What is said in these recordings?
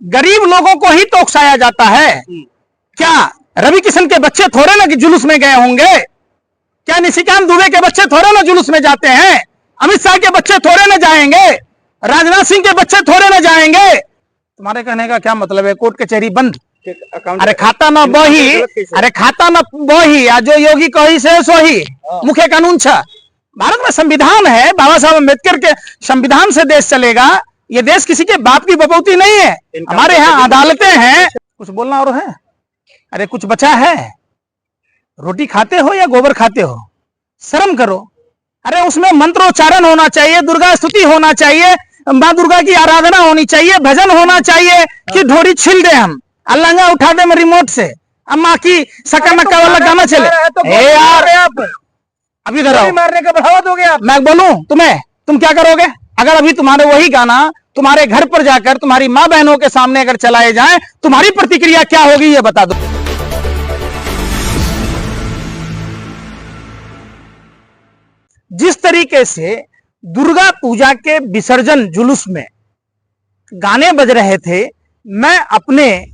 गरीब लोगों को ही तो उकसाया जाता है। क्या रवि किशन के बच्चे थोड़े ना कि जुलूस में गए होंगे? क्या निशिकांत दुबे के बच्चे थोड़े ना जुलूस में जाते हैं? अमित शाह के बच्चे थोड़े ना जाएंगे? राजनाथ सिंह के बच्चे थोड़े ना जाएंगे? तुम्हारे कहने का क्या मतलब है? कोर्ट कचहरी बंद, अरे खाता ना बही, अरे खाता ना बही, जो योगी कही से सोही, मुख्य कानून छा। भारत में संविधान है, बाबा साहब अम्बेडकर के संविधान से देश चलेगा। ये देश किसी के बाप की बपौती नहीं है। हमारे यहाँ अदालतें हैं। कुछ बोलना और है? अरे कुछ बचा है? रोटी खाते हो या गोबर खाते हो? शर्म करो। अरे उसमें मंत्रोच्चारण होना चाहिए, दुर्गा स्तुति होना चाहिए, माँ दुर्गा की आराधना होनी चाहिए, भजन होना चाहिए कि ढोरी छिल दे हम, अल्लाह उठा दे रिमोट से, अम्मा की सका नक्का वाला गाना चले। यार अभी इधर मारने का बढ़ावा दोगे आप? मैं बोलूं तुम्हें, तुम क्या करोगे अगर अभी तुम्हारे वही गाना तुम्हारे घर पर जाकर तुम्हारी माँ बहनों के सामने अगर चलाए जाएं, तुम्हारी प्रतिक्रिया क्या होगी ये बता दो। जिस तरीके से दुर्गा पूजा के विसर्जन जुलूस में गाने बज रहे थे, मैं अपने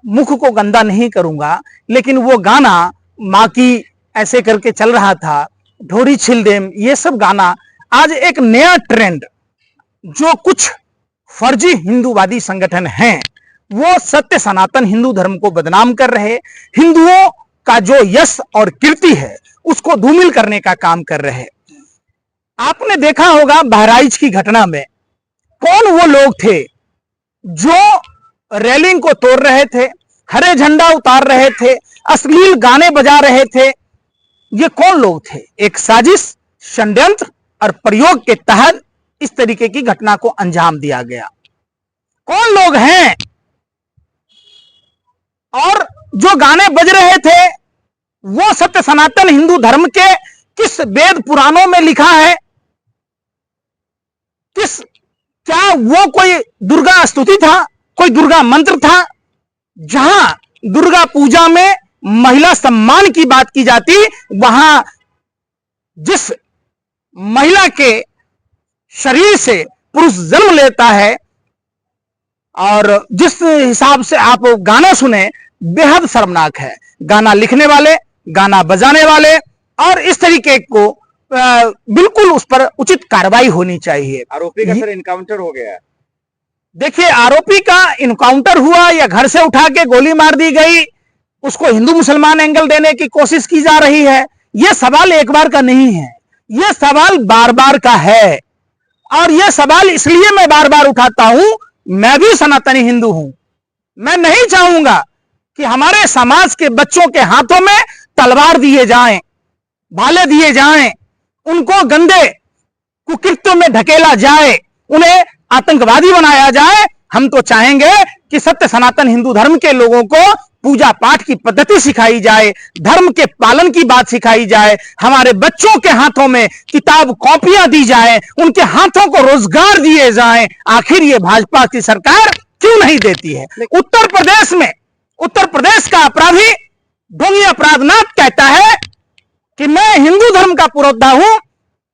मुख को गंदा नहीं करूंगा, लेकिन वो गाना माँ की ऐसे करके चल रहा था, ढोरी छिल देम, ये सब गाना आज एक नया ट्रेंड, जो कुछ फर्जी हिंदूवादी संगठन हैं वो सत्य सनातन हिंदू धर्म को बदनाम कर रहे, हिंदुओं का जो यश और कीर्ति है उसको धूमिल करने का काम कर रहे। आपने देखा होगा बहराइच की घटना में कौन वो लोग थे जो रेलिंग को तोड़ रहे थे, हरे झंडा उतार रहे थे, अश्लील गाने बजा रहे थे। ये कौन लोग थे? एक साजिश, षड्यंत्र और प्रयोग के तहत इस तरीके की घटना को अंजाम दिया गया। कौन लोग हैं? और जो गाने बज रहे थे वो सत्य सनातन हिंदू धर्म के किस वेद पुराणों में लिखा है? क्या वो कोई दुर्गा स्तुति था, कोई दुर्गा मंत्र था? जहां दुर्गा पूजा में महिला सम्मान की बात की जाती, वहां जिस महिला के शरीर से पुरुष जन्म लेता है और जिस हिसाब से आप गाना सुने, बेहद शर्मनाक है। गाना लिखने वाले, गाना बजाने वाले, और इस तरीके को बिल्कुल उस पर उचित कार्रवाई होनी चाहिए। आरोपी का सर इनकाउंटर हो गया है। देखिए, आरोपी का इनकाउंटर हुआ या घर से उठा के गोली मार दी गई, उसको हिंदू मुसलमान एंगल देने की कोशिश की जा रही है। यह सवाल एक बार का नहीं है, यह सवाल बार बार का है। और यह सवाल इसलिए मैं बार बार उठाता हूं, मैं भी सनातनी हिंदू हूं। मैं नहीं चाहूंगा कि हमारे समाज के बच्चों के हाथों में तलवार दिए जाएं, भाले दिए जाएं, उनको गंदे कुकृत्यों में ढकेला जाए, उन्हें आतंकवादी बनाया जाए। हम तो चाहेंगे कि सत्य सनातन हिंदू धर्म के लोगों को पूजा पाठ की पद्धति सिखाई जाए, धर्म के पालन की बात सिखाई जाए, हमारे बच्चों के हाथों में किताब कॉपियां दी जाए, उनके हाथों को रोजगार दिए जाएं। आखिर ये भाजपा की सरकार क्यों नहीं देती है? उत्तर प्रदेश में, उत्तर प्रदेश का अपराधी ढोंगी अपराधनाथ कहता है कि मैं हिंदू धर्म का पुरोधा हूं।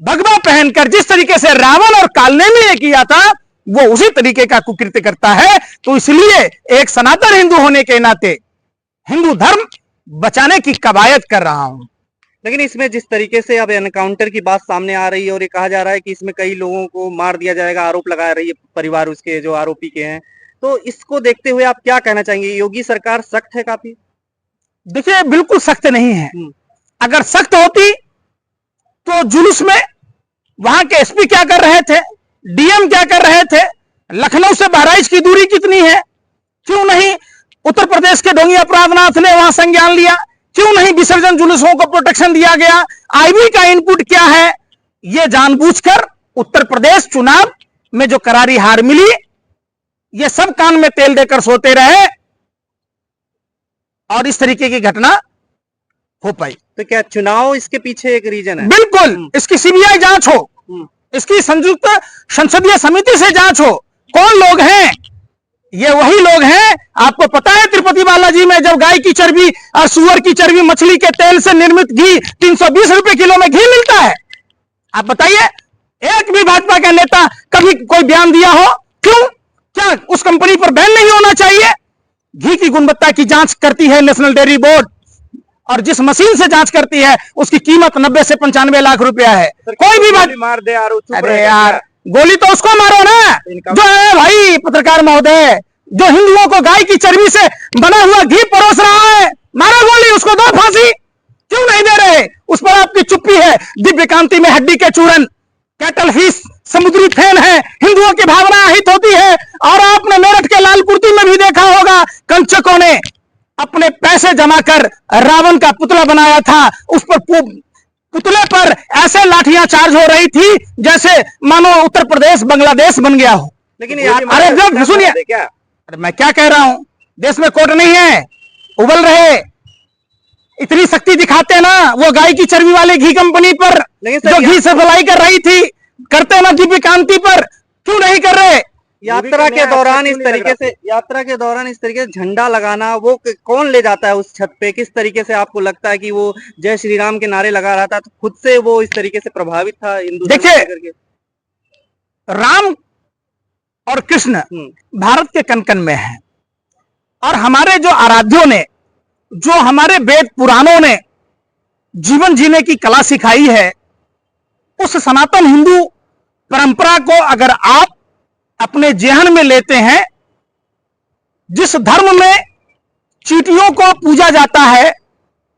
भगवा पहनकर जिस तरीके से रावण और कालनेमी ने किया था, वो उसी तरीके का कुकृत्य करता है। तो इसलिए एक सनातन हिंदू होने के नाते हिंदू धर्म बचाने की कवायद कर रहा हूं। लेकिन इसमें जिस तरीके से अब एनकाउंटर की बात सामने आ रही है और ये कहा जा रहा है कि इसमें कई लोगों को मार दिया जाएगा, आरोप लगा रही है परिवार उसके जो आरोपी के हैं, तो इसको देखते हुए आप क्या कहना चाहेंगे? योगी सरकार सख्त है काफी? देखिए, बिल्कुल सख्त नहीं है। अगर सख्त होती तो जुलूस में वहां के एसपी क्या कर रहे थे, डीएम क्या कर रहे थे, लखनऊ से बहराइच की दूरी कितनी है, क्यों नहीं उत्तर प्रदेश के ढोंगी अपराधनाथ ने वहां संज्ञान लिया? क्यों नहीं विसर्जन जुलूसों को प्रोटेक्शन दिया गया? आईबी का इनपुट क्या है? यह जानबूझकर उत्तर प्रदेश चुनाव में जो करारी हार मिली, ये सब कान में तेल देकर सोते रहे और इस तरीके की घटना हो पाई। तो क्या चुनाव इसके पीछे एक रीजन है? बिल्कुल। इसकी सीबीआई जांच हो, इसकी संयुक्त संसदीय समिति से जांच हो। कौन लोग हैं? ये वही लोग हैं, आपको पता है तिरुपति बालाजी में जब गाय की चर्बी और सुअर की चर्बी, मछली के तेल से निर्मित घी 320 रुपए किलो में घी मिलता है। आप बताइए, एक भी भाजपा का नेता कभी कोई बयान दिया हो? क्यों? क्या उस कंपनी पर बैन नहीं होना चाहिए? घी की गुणवत्ता की जांच करती है नेशनल डेयरी बोर्ड, और जिस मशीन से जांच करती है उसकी कीमत 90 से 95 लाख रुपया है। कोई भी बात मार दे यार, अरे यार गोली तो उसको मारो ना जो है भाई पत्रकार महोदय, जो हिंदुओं को गाय की चर्बी से बना हुआ घी परोस रहा है, मारो गोली, उसको दो फांसी। क्यों नहीं दे रहे? उस पर आपकी चुप्पी है। दिव्य कांति में हड्डी के चूरन, कैटल फिश, समुद्री फेन है, हिंदुओं की भावना आहित होती है। और आपने मेरठ के लालकुर्ती में भी देखा होगा, कंचकों ने अपने पैसे जमा कर रावण का पुतला बनाया था। उस पर पुतले पर ऐसे लाठियां चार्ज हो रही थी जैसे मानो उत्तर प्रदेश बांग्लादेश बन गया हो। लेकिन अरे जब सुनिए, अरे मैं क्या कह रहा हूं, देश में कोर्ट नहीं है, उबल रहे, इतनी शक्ति दिखाते ना वो गाय की चर्बी वाले घी कंपनी पर जो घी सप्लाई कर रही थी, करते ना दिव्य कांति पर, क्यों नहीं कर रहे? यात्रा के दौरान इस तरीके से झंडा लगाना, वो कौन ले जाता है उस छत पे? किस तरीके से आपको लगता है कि वो जय श्री राम के नारे लगा रहा था, तो खुद से वो इस तरीके से प्रभावित था हिंदू? देखिए, राम और कृष्ण भारत के कण कण में है, और हमारे जो आराध्यों ने, जो हमारे वेद पुराणों ने जीवन जीने की कला सिखाई है, उस सनातन हिंदू परंपरा को अगर आप अपने जेहन में लेते हैं, जिस धर्म में चींटियों को पूजा जाता है,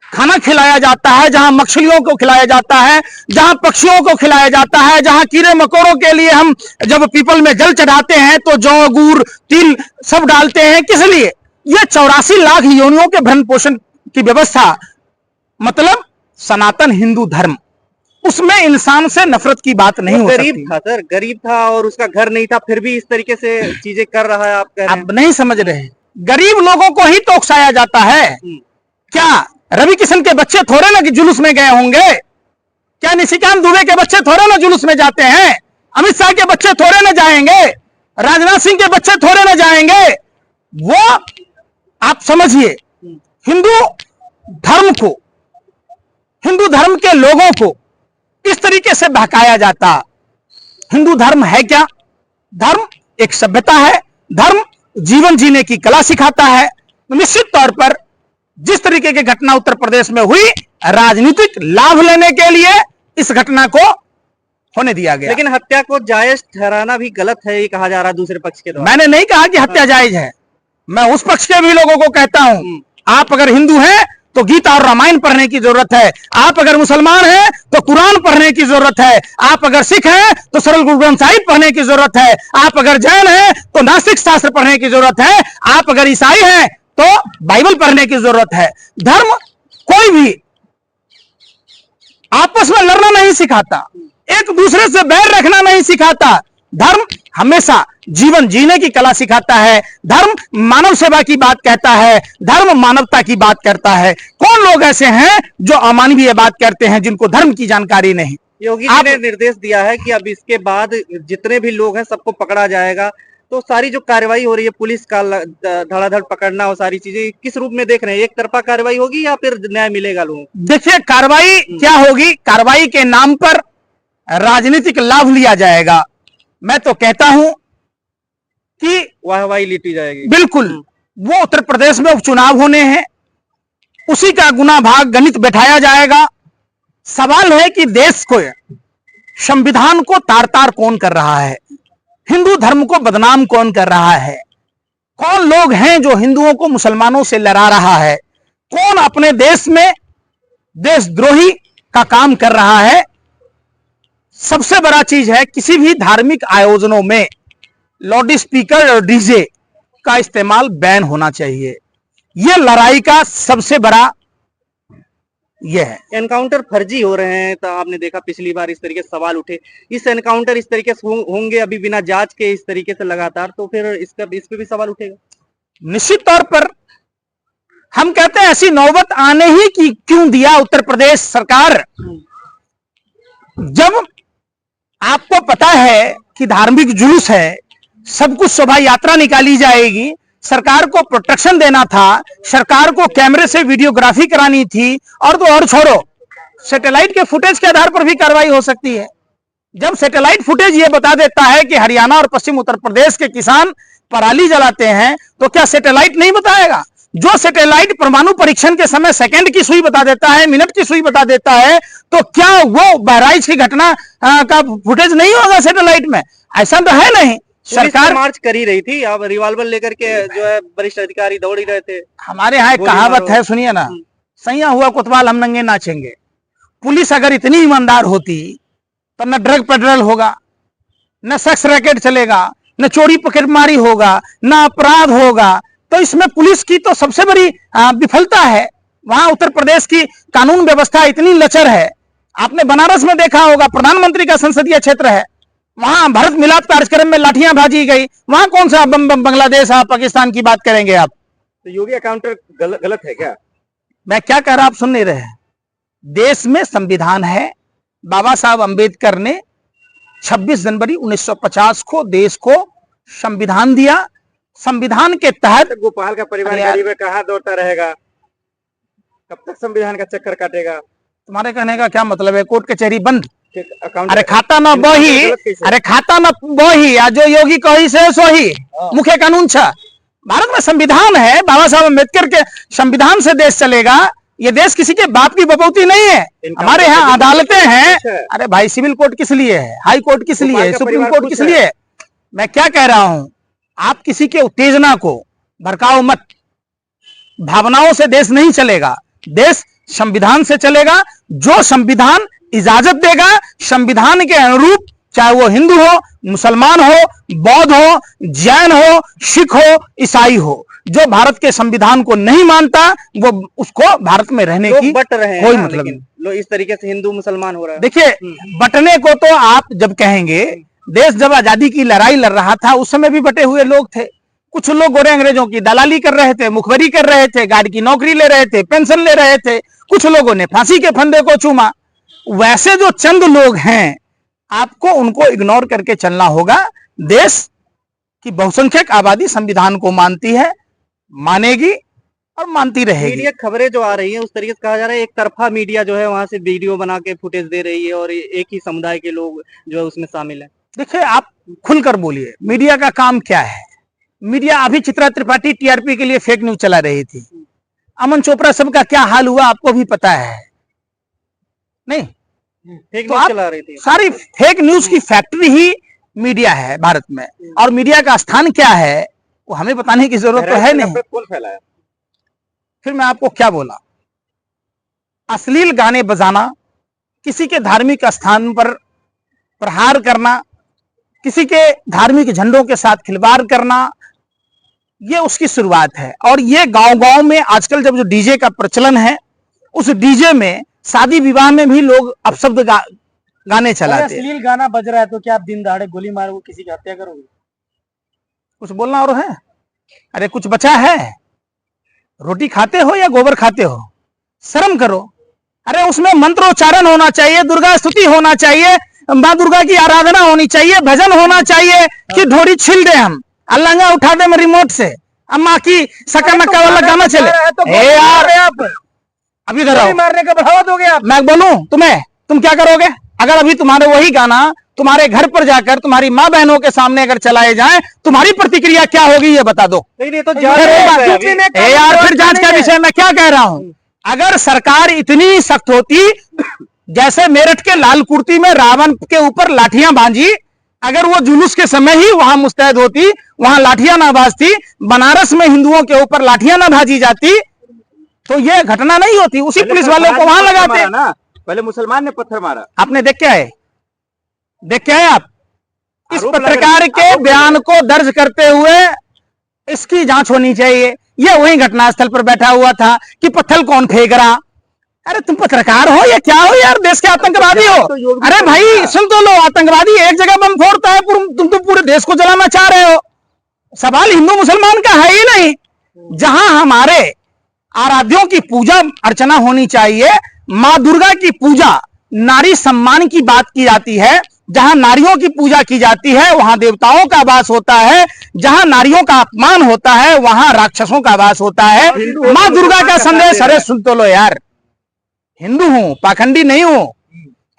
खाना खिलाया जाता है, जहां मछलियों को खिलाया जाता है, जहां पक्षियों को खिलाया जाता है, जहां कीड़े मकोड़ों के लिए हम जब पीपल में जल चढ़ाते हैं तो जौ, गुड़, तिल सब डालते हैं, किस लिए? ये 84 लाख योनियों के भरण पोषण की व्यवस्था, मतलब सनातन हिंदू धर्म, उसमें इंसान से नफरत की बात नहीं हो सकती। गरीब था सर, गरीब था और उसका घर नहीं था, फिर भी इस तरीके से चीजें कर रहा है। आप कह रहे हैं, आप नहीं समझ रहे, गरीब लोगों को ही तो उकसाया जाता है। क्या रवि किशन के बच्चे थोड़े ना कि जुलूस में गए होंगे? क्या निशिकांत दुबे के बच्चे थोड़े ना जुलूस में जाते हैं? अमित शाह के बच्चे थोड़े ना जाएंगे? राजनाथ सिंह के बच्चे थोड़े ना जाएंगे? वो आप समझिए, हिंदू धर्म को, हिंदू धर्म के लोगों को इस तरीके से बहकाया जाता। हिंदू धर्म है क्या? धर्म एक सभ्यता है, धर्म जीवन जीने की कला सिखाता है। निश्चित तौर पर जिस तरीके की घटना उत्तर प्रदेश में हुई, राजनीतिक लाभ लेने के लिए इस घटना को होने दिया गया। लेकिन हत्या को जायज ठहराना भी गलत है, ये कहा जा रहा है दूसरे पक्ष के द्वारा। मैंने नहीं कहा कि हत्या जायज है, मैं उस पक्ष के भी लोगों को कहता हूं, आप अगर हिंदू हैं तो गीता और रामायण पढ़ने की जरूरत है, आप अगर मुसलमान हैं तो कुरान पढ़ने की जरूरत है, आप अगर सिख हैं तो सरल गुरु ग्रंथ साहिब पढ़ने की जरूरत है, आप अगर जैन हैं तो नास्तिक शास्त्र पढ़ने की जरूरत है, आप अगर ईसाई हैं तो बाइबल पढ़ने की जरूरत है। धर्म कोई भी आपस में लड़ना नहीं सिखाता, एक दूसरे से बैर रखना नहीं सिखाता। धर्म हमेशा जीवन जीने की कला सिखाता है, धर्म मानव सेवा की बात कहता है, धर्म मानवता की बात करता है। कौन लोग ऐसे हैं जो अमानवीय बात करते हैं, जिनको धर्म की जानकारी नहीं? योगी जी ने निर्देश दिया है कि अब इसके बाद जितने भी लोग हैं सबको पकड़ा जाएगा, तो सारी जो कार्रवाई हो रही है, पुलिस का धड़ाधड़ पकड़ना और सारी चीजें, किस रूप में देख रहे हैं? एक तरफा कार्रवाई होगी या फिर न्याय मिलेगा लोगों को? देखिए, कार्रवाई क्या होगी, कार्रवाई के नाम पर राजनीतिक लाभ लिया जाएगा। मैं तो कहता हूं कि वाहवाही लीटी जाएगी। बिल्कुल, वो उत्तर प्रदेश में उपचुनाव होने हैं, उसी का गुना भाग गणित बैठाया जाएगा। सवाल है कि देश को, संविधान को तार तार कौन कर रहा है, हिंदू धर्म को बदनाम कौन कर रहा है, कौन लोग हैं जो हिंदुओं को मुसलमानों से लड़ा रहा है, कौन अपने देश में देशद्रोही का काम कर रहा है। सबसे बड़ा चीज है, किसी भी धार्मिक आयोजनों में लाउड स्पीकर और डीजे का इस्तेमाल बैन होना चाहिए। यह लड़ाई का सबसे बड़ा यह है। एनकाउंटर फर्जी हो रहे हैं, तो आपने देखा पिछली बार इस तरीके से सवाल उठे, इस एनकाउंटर इस तरीके से होंगे अभी बिना जांच के इस तरीके से लगातार, तो फिर इस पे भी सवाल उठेगा। निश्चित तौर पर हम कहते हैं ऐसी नौबत आने ही की क्यों दिया उत्तर प्रदेश सरकार, जब आपको पता है कि धार्मिक जुलूस है, सब कुछ शोभा यात्रा निकाली जाएगी, सरकार को प्रोटेक्शन देना था, सरकार को कैमरे से वीडियोग्राफी करानी थी, और तो और छोड़ो, सैटेलाइट के फुटेज के आधार पर भी कार्रवाई हो सकती है। जब सैटेलाइट फुटेज ये बता देता है कि हरियाणा और पश्चिम उत्तर प्रदेश के किसान पराली जलाते हैं, तो क्या सैटेलाइट नहीं बताएगा? जो सैटेलाइट परमाणु परीक्षण के समय सेकंड की सुई बता देता है, मिनट की सुई बता देता है, तो क्या वो बहराइच की घटना का फुटेज नहीं होगा सैटेलाइट में? ऐसा तो है नहीं। सरकार मार्च कर ही रही थी, अब रिवॉल्वर लेकर के जो है वरिष्ठ अधिकारी दौड़ ही रहे थे। हमारे यहाँ एक कहावत है, सुनिए ना, सैया हुआ कोतवाल हम नंगे नाचेंगे। पुलिस अगर इतनी ईमानदार होती तो न ड्रग पेड्रल होगा, न सेक्स रैकेट चलेगा, न चोरी पकड़मारी होगा, न अपराध होगा। तो इसमें पुलिस की तो सबसे बड़ी विफलता है। वहां उत्तर प्रदेश की कानून व्यवस्था इतनी लचर है। आपने बनारस में देखा होगा, प्रधानमंत्री का संसदीय क्षेत्र है, वहां भारत मिलाप कार्यक्रम में लाठियां भाजी गई। वहां कौन सा बांग्लादेश पाकिस्तान की बात करेंगे आप? तो योगी काउंटर गलत है क्या? मैं क्या कह रहा, आप सुन नहीं रहे। देश में संविधान है। बाबा साहब अंबेडकर ने 26 जनवरी 1950 को देश को संविधान दिया। संविधान के तहत गोपाल का परिवार गरीब है, कहाँ दौड़ता रहेगा, कब तक संविधान का चक्कर काटेगा? तुम्हारे कहने का क्या मतलब है? कोर्ट कचहरी बंद? अकाउंट अरे खाता ना बही, अरे खाता ना बही, जो योगी कही से सोही, मुख्य कानून छ। भारत में संविधान है, बाबा साहब अम्बेडकर के संविधान से देश चलेगा। ये देश किसी के बाप की बपौती नहीं है। हमारे यहाँ अदालतें हैं। अरे भाई, सिविल कोर्ट किस लिए है? हाई कोर्ट किस लिए है? सुप्रीम कोर्ट किस लिए? मैं क्या कह रहा हूं, आप किसी के उत्तेजना को भड़काओ मत। भावनाओं से देश नहीं चलेगा, देश संविधान से चलेगा। जो संविधान इजाजत देगा, संविधान के अनुरूप, चाहे वो हिंदू हो, मुसलमान हो, बौद्ध हो, जैन हो, सिख हो, ईसाई हो, जो भारत के संविधान को नहीं मानता, वो उसको भारत में रहने की बट रहे कोई मतलब नहीं। लोग इस तरीके से हिंदू मुसलमान हो रहा है। देखिए, बटने को तो आप जब कहेंगे, देश जब आजादी की लड़ाई लड़ रहा था उस समय भी बटे हुए लोग थे। कुछ लोग गोरे अंग्रेजों की दलाली कर रहे थे, मुखबरी कर रहे थे, गार्ड की नौकरी ले रहे थे, पेंशन ले रहे थे। कुछ लोगों ने फांसी के फंदे को चूमा। वैसे जो चंद लोग हैं, आपको उनको इग्नोर करके चलना होगा। देश की बहुसंख्यक आबादी संविधान को मानती है, मानेगी और मानती रहेगी। मीडिया खबरें जो आ रही है, उस तरीके से कहा जा रहा है एक तरफा मीडिया जो है वहां से वीडियो बना के फुटेज दे रही है और एक ही समुदाय के लोग जो है उसमें शामिल है। देखिए, आप खुलकर बोलिए, मीडिया का काम क्या है? मीडिया, अभी चित्रा त्रिपाठी टीआरपी के लिए फेक न्यूज चला रही थी। अमन चोपड़ा सब का क्या हाल हुआ आपको भी पता है नहीं? फेक तो न्यूज चला रही थी। सारी फेक न्यूज की फैक्ट्री ही मीडिया है भारत में। और मीडिया का स्थान क्या है वो हमें बताने की जरूरत तो है नहीं। कौन फैलाया? फिर मैं आपको क्या बोला, अश्लील गाने बजाना, किसी के धार्मिक स्थान पर प्रहार करना, किसी के धार्मिक झंडों के साथ खिलवाड़ करना, ये उसकी शुरुआत है। और ये गांव-गांव में आजकल जब जो डीजे का प्रचलन है, उस डीजे में शादी विवाह में भी लोग अपशब्द गाने चलाते हैं। अश्लील गाना बज रहा है तो क्या आप दिन दहाड़े गोली मारोगे, किसी की हत्या करोगे? कुछ बोलना और है? अरे कुछ बचा है? रोटी खाते हो या गोबर खाते हो? शर्म करो। अरे उसमें मंत्रोच्चारण होना चाहिए, दुर्गा स्तुति होना चाहिए, माँ दुर्गा की आराधना होनी चाहिए, भजन होना चाहिए कि ढोरी छिल दे हम, अल्लांगा उठा दे रिमोट से, अम्मा की सका नक्का वाला गाना चले। ए यार, अभी इधर आओ, मारने का बढ़ावा दोगे आप? मैं बोलूं तुम्हें, तुम क्या करोगे अगर अभी तुम्हारे वही गाना तुम्हारे घर पर जाकर तुम्हारी माँ बहनों के सामने अगर चलाए जाए, तुम्हारी प्रतिक्रिया क्या होगी ये बता दो। नहीं तो यार, फिर जांच का विषय मैं क्या कह रहा हूं। अगर सरकार इतनी सख्त होती, जैसे मेरठ के लाल कुर्ती में रावण के ऊपर लाठियां बांधी, अगर वो जुलूस के समय ही वहां मुस्तैद होती, वहां लाठियां ना बाजती, बनारस में हिंदुओं के ऊपर लाठियां ना भाजी जाती, तो ये घटना नहीं होती। उसी पुलिस वालों को वहां लगाते ना। पहले मुसलमान ने पत्थर मारा। आपने देख के आए, देख के आए आप? इस पत्रकार के बयान को दर्ज करते हुए इसकी जांच होनी चाहिए। ये वही घटनास्थल पर बैठा हुआ था कि पत्थर कौन फेंक रहा। अरे तुम पत्रकार हो या क्या हो यार, देश के आतंकवादी हो? अरे भाई सुन तो लो, आतंकवादी एक जगह बम फोड़ता है, तुम तो पूरे देश को जलाना चाह रहे हो। सवाल हिंदू मुसलमान का है ही नहीं। जहां हमारे आराध्यों की पूजा अर्चना होनी चाहिए, माँ दुर्गा की पूजा, नारी सम्मान की बात की जाती है, जहां नारियों की पूजा की जाती है वहां देवताओं का वास होता है, जहां नारियों का अपमान होता है वहां राक्षसों का वास होता है। माँ दुर्गा का संदेश, अरे सुन तो लो यार, हिंदू हूं, पाखंडी नहीं हूं,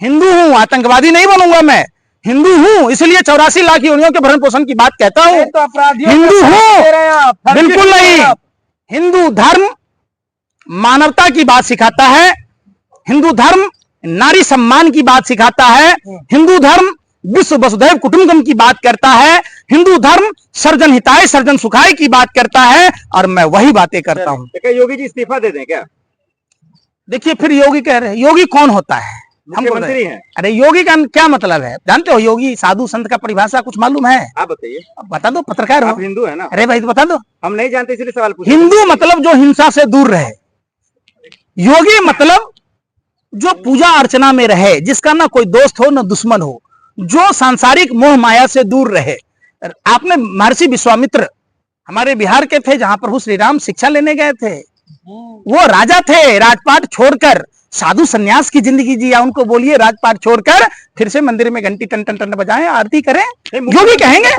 हिंदू हूं, आतंकवादी नहीं बनूंगा मैं। हिंदू हूं, इसलिए 84 लाख योनियों के भरण पोषण की बात कहता हूं। तो अपराधियों हिंदू को हूं, दे रहे हैं आप, फर्जी बिल्कुल दे रहे हैं नहीं। आप। हिंदू धर्म मानवता की बात सिखाता है, हिंदू धर्म नारी सम्मान की बात सिखाता है, हिंदू धर्म विश्व वसुधैव कुटुंबकम की बात करता है, हिंदू धर्म सर्जन हिताय सर्जन सुखाय की बात करता है, और मैं वही बातें करता हूं। तो क्या योगी जी इस्तीफा दे दें क्या? देखिए, फिर योगी कह रहे हैं, योगी कौन होता है? हम बोल रहे मुख्यमंत्री हैं। हैं। अरे योगी का क्या मतलब है? जानते हो योगी साधु संत का परिभाषा कुछ मालूम है? आप बताइए। अब बता दो, पत्रकार हो। आप हिंदू है ना? अरे भाई तो बता दो। हम नहीं जानते इसलिए सवाल पूछे। हिंदू मतलब जो हिंसा से दूर रहे, योगी मतलब जो पूजा अर्चना में रहे, जिसका ना कोई दोस्त हो ना दुश्मन हो, जो सांसारिक मोह माया से दूर रहे। आपने महर्षि विश्वामित्र हमारे बिहार के थे, जहां प्रभु श्री राम शिक्षा लेने गए थे, वो राजा थे, राजपाट छोड़कर साधु सन्यास की जिंदगी जिया। उनको बोलिए राजपाट छोड़कर फिर से मंदिर में घंटी टन टन टन बजाएं, आरती करें, योगी कहेंगे।